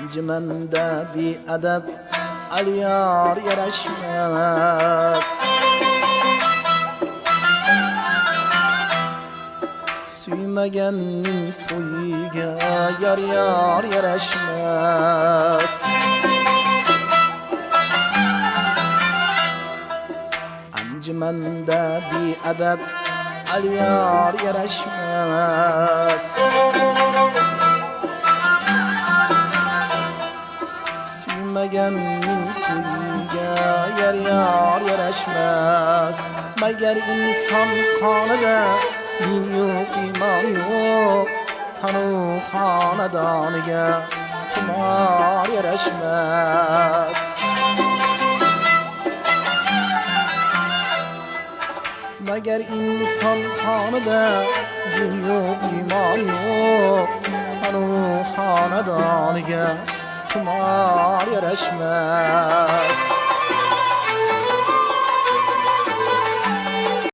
Encimende bir edep aliyar yaraşmaz. Suymaganning to'yiga yar yarashmas. Encimende bir edep aliyar yaraşmaz. Suymaganning to'yiga yar yarashmas. Magar inson qonida din yo'q, iymon yo'q, tanu xonadoniga tumor yarashmas. Magar inson qonida din yo'q, iymon yo'q, tanu xonadoniga tumor yarashmas.